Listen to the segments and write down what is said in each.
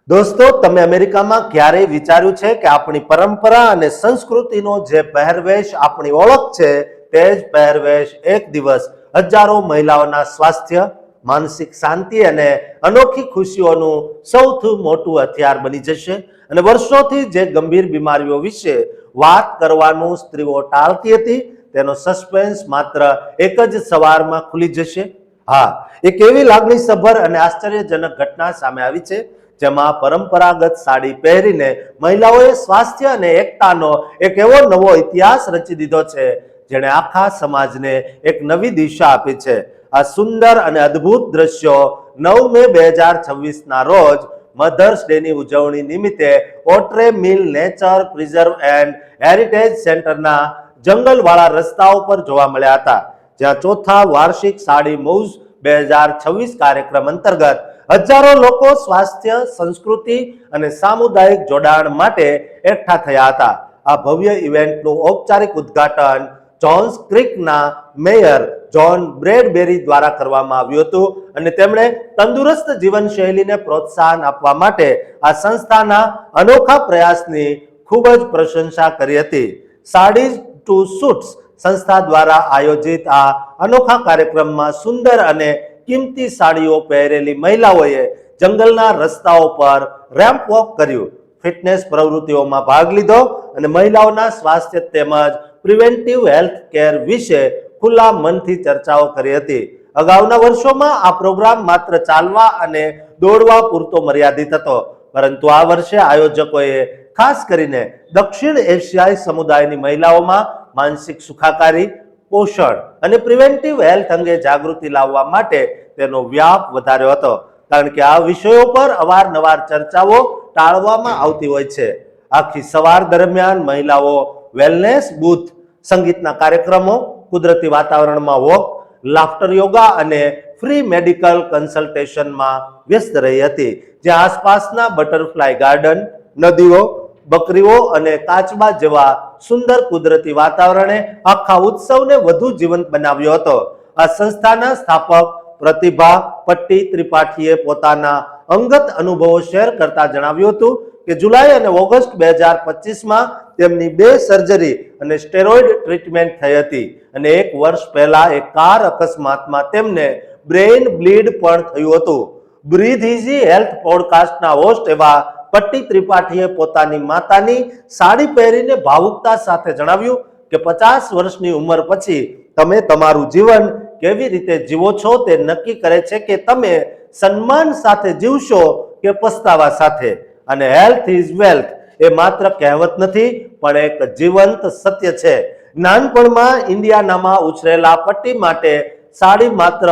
દોસ્તો, તમે અમેરિકામાં ક્યારેય વિચાર્યું છે કે આપણી પરંપરા અને સંસ્કૃતિનો જે પહેરવેશ આપણી ઓળખ છે તે જ પહેરવેશ એક દિવસ હજારો મહિલાઓના સ્વાસ્થ્ય, માનસિક શાંતિ અને અનોખી ખુશીઓનું સૌથી મોટું હથિયાર બની જશે? અને વર્ષોથી જે ગંભીર બીમારીઓ વિશે વાત કરવાનું સ્ત્રીઓ ટાળતી હતી તેનો સસ્પેન્સ માત્ર એક જ સવારમાં ખુલી જશે. હા, એક એવી લાગણીસભર અને આશ્ચર્યજનક ઘટના સામે આવી છે જેમાં પરંપરાગત સાડી પહેરીને મહિલાઓએ સ્વાસ્થ્ય અને એકતાનો એક એવો નવો ઇતિહાસ રચી દીધો છે જેણે આખા સમાજને એક નવી દિશા આપી છે. આ સુંદર અને અદ્ભુત દ્રશ્યો 9 મે 2026 રોજ મધર્સ ડે ની ઉજવણી નિમિત્તે ઓટ્રે મિલ નેચર પ્રિઝર્વ એન્ડ હેરિટેજ સેન્ટરના જંગલવાળા રસ્તાઓ પર જોવા મળ્યા હતા, જ્યાં ચોથા વાર્ષિક સાડી મૌજ 2026 કાર્યક્રમ અંતર્ગત હજારો લોકો સ્વાસ્થ્ય, સંસ્કૃતિ અને સામુદાયિક જોડાણ માટે એકઠા થયા હતા. આ ભવ્ય ઇવેન્ટનું ઔપચારિક ઉદ્ઘાટન જોન્સ ક્રીકના મેયર જોન બ્રેડબેરી દ્વારા કરવામાં આવ્યું હતું અને તેમણે તંદુરસ્ત જીવનશૈલીને પ્રોત્સાહન આપવા માટે આ સંસ્થાના અનોખા પ્રયાસની ખૂબ જ પ્રશંસા કરી હતી. સાડીઝ ટુ સૂટ્સ સંસ્થા દ્વારા આયોજિત આ અનોખા કાર્યક્રમમાં સુંદર અને કિંમતી સાડીઓ પહેરેલી મહિલાઓએ જંગલના રસ્તાઓ પર રેમ્પ વોક કર્યું, ફિટનેસ પ્રવૃત્તિઓમાં ભાગ લીધો અને મહિલાઓના સ્વાસ્થ્ય તેમજ પ્રિવેન્ટિવ હેલ્થ કેર વિશે ખુલ્લા મનથી ચર્ચાઓ કરી હતી. અગાઉના વર્ષોમાં આ પ્રોગ્રામ માત્ર ચાલવા અને દોડવા પૂરતો મર્યાદિત હતો, પરંતુ આ વર્ષે આયોજકોએ ખાસ કરીને દક્ષિણ એશિયાઈ સમુદાયની મહિલાઓમાં માનસિક સુખાકારી, પોષણ અને પ્રિવેન્ટિવ હેલ્થ અંગે જાગૃતિ લાવવા માટે તેનો વ્યાપ વધાર્યો હતો, કારણ કે આ વિષયો પર અવારનવાર ચર્ચાઓ ટાળવામાં આવતી હોય છે. આખી સવાર દરમિયાન મહિલાઓ વેલનેસ બૂથ, સંગીતના કાર્યક્રમો, કુદરતી વાતાવરણમાં વોક, લાફ્ટર યોગા અને ફ્રી મેડિકલ કન્સલ્ટેશનમાં વ્યસ્ત રહી હતી, જ્યાં આસપાસના બટરફ્લાય ગાર્ડન, નદીઓ, બકરીઓ અને કાચબા જેવા સુંદર કુદરતી વાતાવરણે આખા ઉત્સવને વધુ જીવંત બનાવ્યો હતો. આ સંસ્થાના સ્થાપક પ્રતિભા પટ્ટી ત્રિપાઠીએ પોતાના અંગત અનુભવો શેર કરતા જણાવ્યું હતું કે જુલાઈ અને ઓગસ્ટ 2025માં તેમની 2 સર્જરી અને સ્ટેરોઇડ ટ્રીટમેન્ટ થઈ હતી અને 1 વર્ષ પહેલા એક કાર અકસ્માતમાં તેમને બ્રેઇન બ્લીડ પણ થયું હતું. બ્રીથ ઇઝી હેલ્થ પોડકાસ્ટના હોસ્ટ એવા પટ્ટી ત્રિપાઠીએ પોતાની માતાની સાડી પહેરીને ભાવુકતા સાથે જણાવ્યું કે 50 વર્ષની ઉંમર પછી તમે તમારું જીવન કેવી રીતે જીવો છો તે નક્કી કરે છે કે તમે સન્માન સાથે જીવશો કે પસ્તાવા સાથે. અને હેલ્થ ઇઝ વેલ્થ એ માત્ર કહેવત નથી, પણ એક જીવંત સત્ય છે. નાનપણમાં ઇન્ડિયાનામાં ઉછરેલા પટ્ટી માટે સાડી માત્ર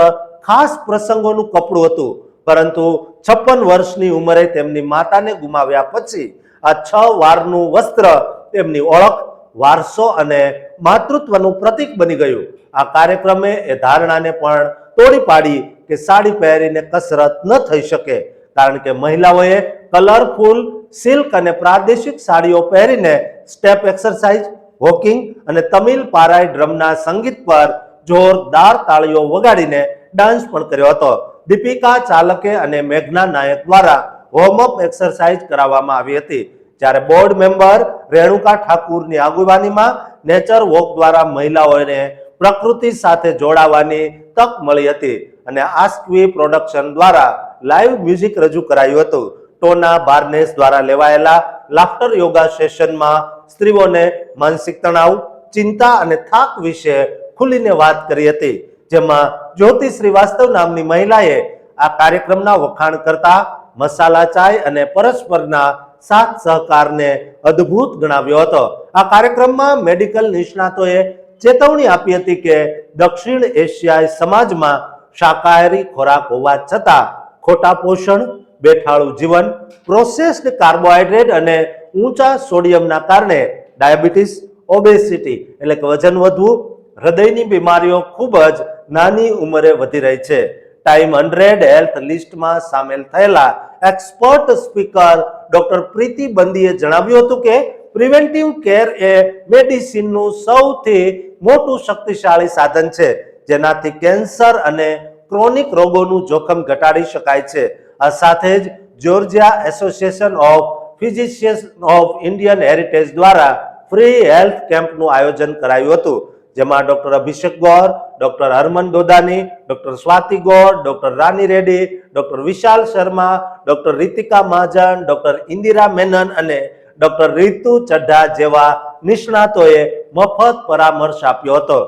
ખાસ પ્રસંગોનું કપડું હતું, પરંતુ 56 વર્ષની ઉંમરે તેમની માતાને ગુમાવ્યા પછી આ 6 વારનું વસ્ત્ર તેમની ઓળખ, વારસો અને માતૃત્વનું પ્રતીક બની ગયું. આ કાર્યક્રમે એ ધારણાને પણ તોડી પાડી કે સાડી પહેરીને કસરત ન થઈ શકે, કારણ કે મહિલાઓએ કલરફુલ સિલ્ક અને પ્રાદેશિક સાડીઓ પહેરીને સ્ટેપ એક્સરસાઇઝ, વોકિંગ અને તમિલ પારાઈ ડ્રમના સંગીત પર જોરદાર તાળીઓ વગાડીને ડાન્સ પણ કર્યો હતો. દીપિકા ચાલકે અને મેઘના નાયક દ્વારા વોર્મઅપ એક્સરસાઇઝ કરાવવામાં આવી હતી, જ્યારે બોર્ડ મેમ્બર રેણુકા ઠાકુરની આગેવાનીમાં નેચર વોક દ્વારા મહિલાઓને પ્રકૃતિ સાથે જોડાવાની તક મળી હતી અને આસ્કવી પ્રોડક્શન દ્વારા લાઈવ મ્યુઝિક રજૂ કરાયું હતું. ટોના બાર્નેસ દ્વારા લેવાયેલા લાફ્ટર યોગા સેશનમાં સ્ત્રીઓને માનસિક તણાવ, ચિંતા અને થાક વિશે ખુલીને વાત કરી હતી, જેમાં જ્યોતિ શ્રીવાસ્તવ નામની મહિલાએ આ કાર્યક્રમના વખાણ કરતા મસાલા ચાય અને પરસ્પરના સાથ સહકારને અદ્ભુત ગણાવ્યો હતો. આ કાર્યક્રમમાં મેડિકલ નિષ્ણાતોએ ચેતવણી આપી હતી કે દક્ષિણ એશિયાઈ સમાજમાં શાકાહારી ખોરાક હોવા છતાં ખોટા પોષણ, બેઠાળું જીવન, પ્રોસેસ્ડ કાર્બોહાઈડ્રેટ અને ઊંચા સોડિયમના કારણે ડાયાબિટીસ, ઓબેસિટી એટલે કે વજન વધવું, હૃદયની બીમારીઓ ખૂબ જ નાની ઉંમરે વધી રહી છે. ટાઈમ 100 હેલ્થ લિસ્ટમાં સામેલ થયેલા એક્સપર્ટ સ્પીકર ડોક્ટર પ્રીતિ બંદીએ જણાવ્યું હતું કે પ્રિવેન્ટિવ કેર એ મેડિસિનનું સૌથી મોટું શક્તિશાળી સાધન છે, જેનાથી કેન્સર અને ક્રોનિક રોગોનું જોખમ ઘટાડી શકાય છે. આ સાથે જ Georgia association of physicians of Indian heritage દ્વારા ફ્રી હેલ્થ કેમ્પનું આયોજન કરાયું હતું, જેમાં ડોક્ટર અભિષેક ગૌર, doctor Harman દોદાની, doctor Swati ગૌર, doctor રાની રેડ્ડી, ડોક્ટર વિશાલ શર્મા, ડોક્ટર રીતિકા મહાજન, ડોક્ટર ઇન્દિરા મેનન અને ડોક્ટર રીતુ ચઢ્ઢા જેવા નિષ્ણાતોએ મફત પરામર્શ આપ્યો હતો.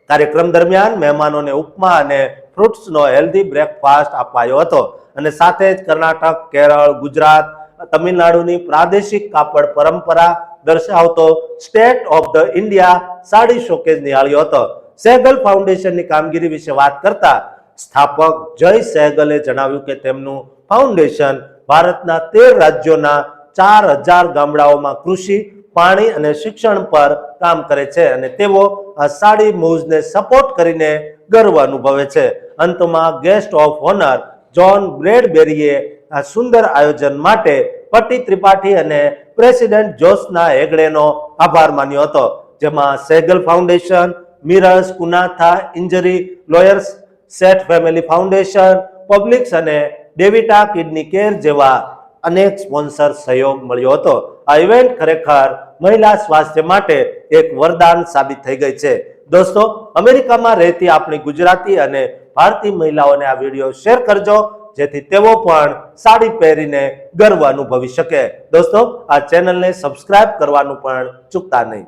કાર્યક્રમ દરમિયાન મહેમાનોને ઉપમા અને ફ્રૂટ્સનો હેલ્ધી બ્રેકફાસ્ટ અપાયો હતો અને સાથે જ કર્ણાટક, કેરળ, ગુજરાત, તમિલનાડુની પ્રાદેશિક કાપડ પરંપરા દર્શાવતો state of the India sari showcase નિહાળ્યો હતો. સહેગલ ફાઉન્ડેશનની કામગીરી વિશે વાત કરતા સ્થાપક જય સહેગલે જણાવ્યું કે તેમનું ફાઉન્ડેશન ભારતના 13 રાજ્યોના 4000 ગામડાઓમાં કૃષિ, પાણી અને શિક્ષણ પર કામ કરે છે અને તેઓ આ સાડી મૂવ્સને સપોર્ટ કરીને ગર્વ અનુભવે છે. અંતમાં ગેસ્ટ ઓફ ઓનર જ્હોન બ્રેડબેરીએ આ સુંદર આયોજન માટે પટ્ટી ત્રિપાઠી અને પ્રેસિડેન્ટ જોશના હેગડેનો આભાર માન્યો હતો, જેમાં સહેગલ ફાઉન્ડેશન, મિરર્સ કુનાથા ઇન્જરી લોયર્સ, સેટ ફેમિલી ફાઉન્ડેશન, પબ્લિક્સ અને ડેવિટા કિડની કેર જેવા અનેક સ્પોન્સર સહયોગ મળ્યો હતો. આ ઇવેન્ટ ખરેખર મહિલા સ્વાસ્થ્ય માટે એક વરદાન સાબિત થઈ ગઈ છે. દોસ્તો, અમેરિકામાં રહેતી આપણી ગુજરાતી અને ભારતીય મહિલાઓને આ વિડીયો શેર કરજો, જેથી તેઓ પણ સાડી પહેરીને ગર્વ અનુભવી શકે. દોસ્તો, આ ચેનલને સબસ્ક્રાઇબ કરવાનું પણ ચૂકતા નહીં.